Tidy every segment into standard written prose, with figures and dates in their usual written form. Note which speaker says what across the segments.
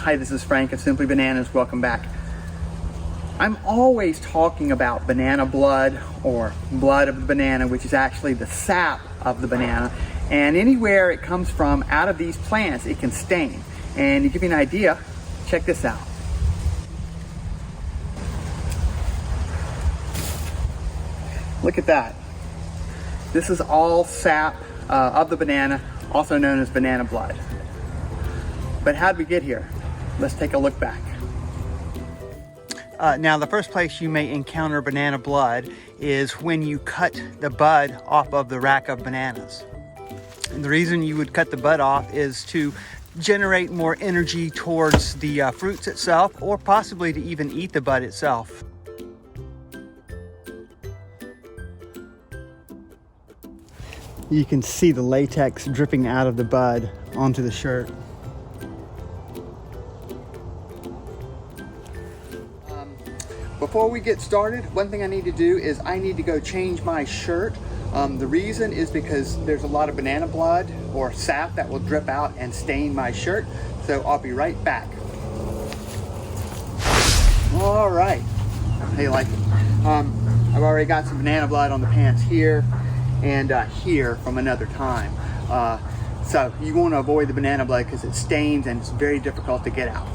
Speaker 1: Hi, this is Frank of Simply Bananas. Welcome back. I'm always talking about banana blood or blood of the banana, which is actually the sap of the banana. And anywhere it comes from out of these plants, it can stain. And to give you an idea, check this out. Look at that. This is all sap of the banana, also known as banana blood. But how did we get here? Let's take a look back. Now, the first place you may encounter banana blood is when you cut the bud off of the rack of bananas. And the reason you would cut the bud off is to generate more energy towards the fruits itself, or possibly to even eat the bud itself. You can see the latex dripping out of the bud onto the shirt. Before we get started, one thing I need to do is I need to go change my shirt. The reason is because there's a lot of banana blood or sap that will drip out and stain my shirt. So I'll be right back. All right, how you like it? I've already got some banana blood on the pants here and here from another time. So you want to avoid the banana blood because it stains and it's very difficult to get out.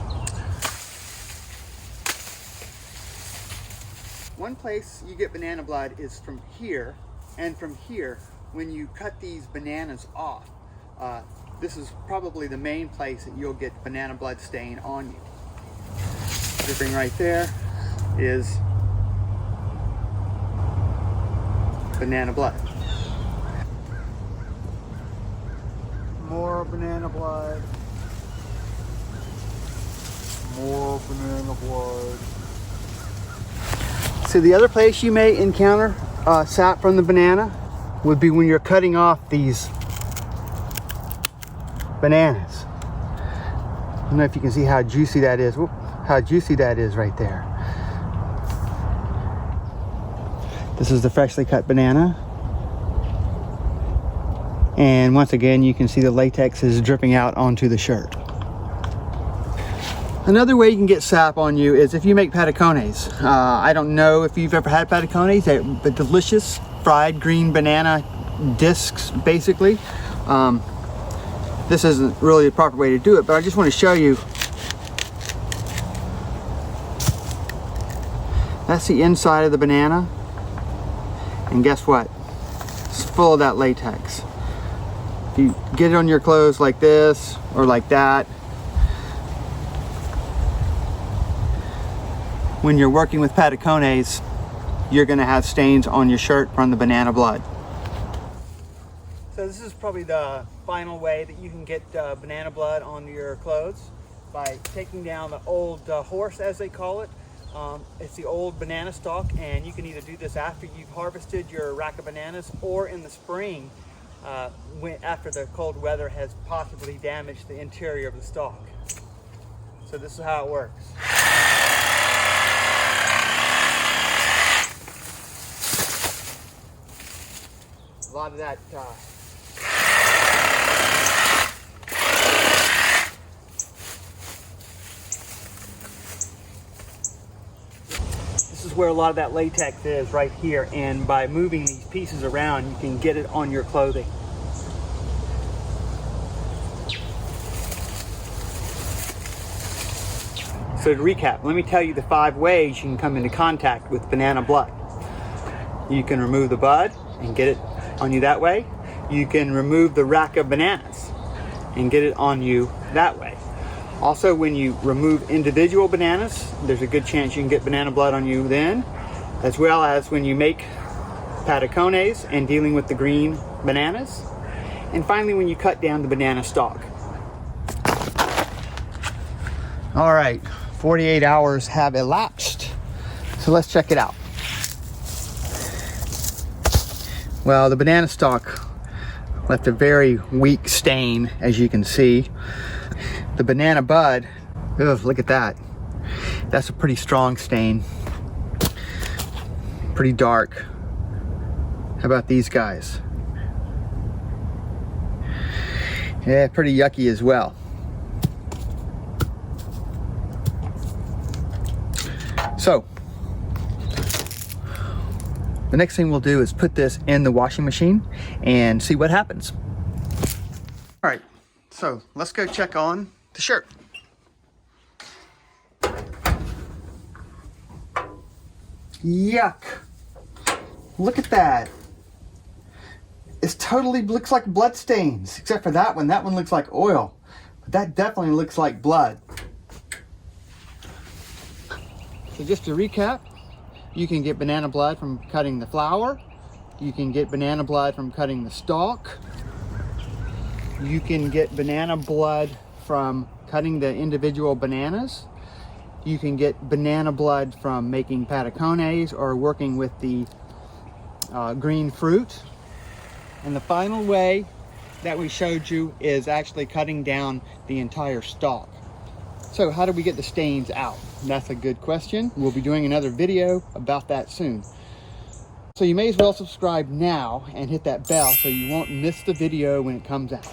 Speaker 1: One place you get banana blood is from here, and from here when you cut these bananas off. This is probably the main place that you'll get banana blood stain on you. Dripping right there is banana blood. More banana blood. More banana blood. So the other place you may encounter sap from the banana would be when you're cutting off these bananas. I don't know if you can see how juicy that is. Whoop, how juicy that is right there. This is the freshly cut banana. And once again, you can see the latex is dripping out onto the shirt. Another way you can get sap on you is if you make patacones. I don't know if you've ever had patacones. They're delicious fried green banana discs, basically. This isn't really the proper way to do it, but I just want to show you. That's the inside of the banana. And guess what? It's full of that latex. If you get it on your clothes like this or like that, when you're working with patacones, you're gonna have stains on your shirt from the banana blood. So this is probably the final way that you can get banana blood on your clothes, by taking down the old horse, as they call it. It's the old banana stalk, and you can either do this after you've harvested your rack of bananas or in the spring after the cold weather has possibly damaged the interior of the stalk. So this is how it works. A lot of that this is where a lot of that latex is, right here, and by moving these pieces around you can get it on your clothing. So to recap, let me tell you the 5 ways you can come into contact with banana blood. You can remove the bud and get it on you that way. You can remove the rack of bananas and get it on you that way. Also, when you remove individual bananas, there's a good chance you can get banana blood on you then, as well as when you make patacones and dealing with the green bananas. And finally, when you cut down the banana stalk. All right, 48 hours have elapsed. So let's check it out. Well, the banana stalk left a very weak stain, as you can see. The banana bud, ugh, look at that. That's a pretty strong stain. Pretty dark. How about these guys? Yeah, pretty yucky as well. So the next thing we'll do is put this in the washing machine and see what happens. All right, so let's go check on the shirt. Yuck. Look at that. It totally looks like blood stains, except for that one. That one looks like oil. But that definitely looks like blood. So just to recap, you can get banana blood from cutting the flower. You can get banana blood from cutting the stalk. You can get banana blood from cutting the individual bananas. You can get banana blood from making patacones or working with the green fruit. And the final way that we showed you is actually cutting down the entire stalk. So how do we get the stains out? That's a good question. We'll be doing another video about that soon. So you may as well subscribe now and hit that bell so you won't miss the video when it comes out.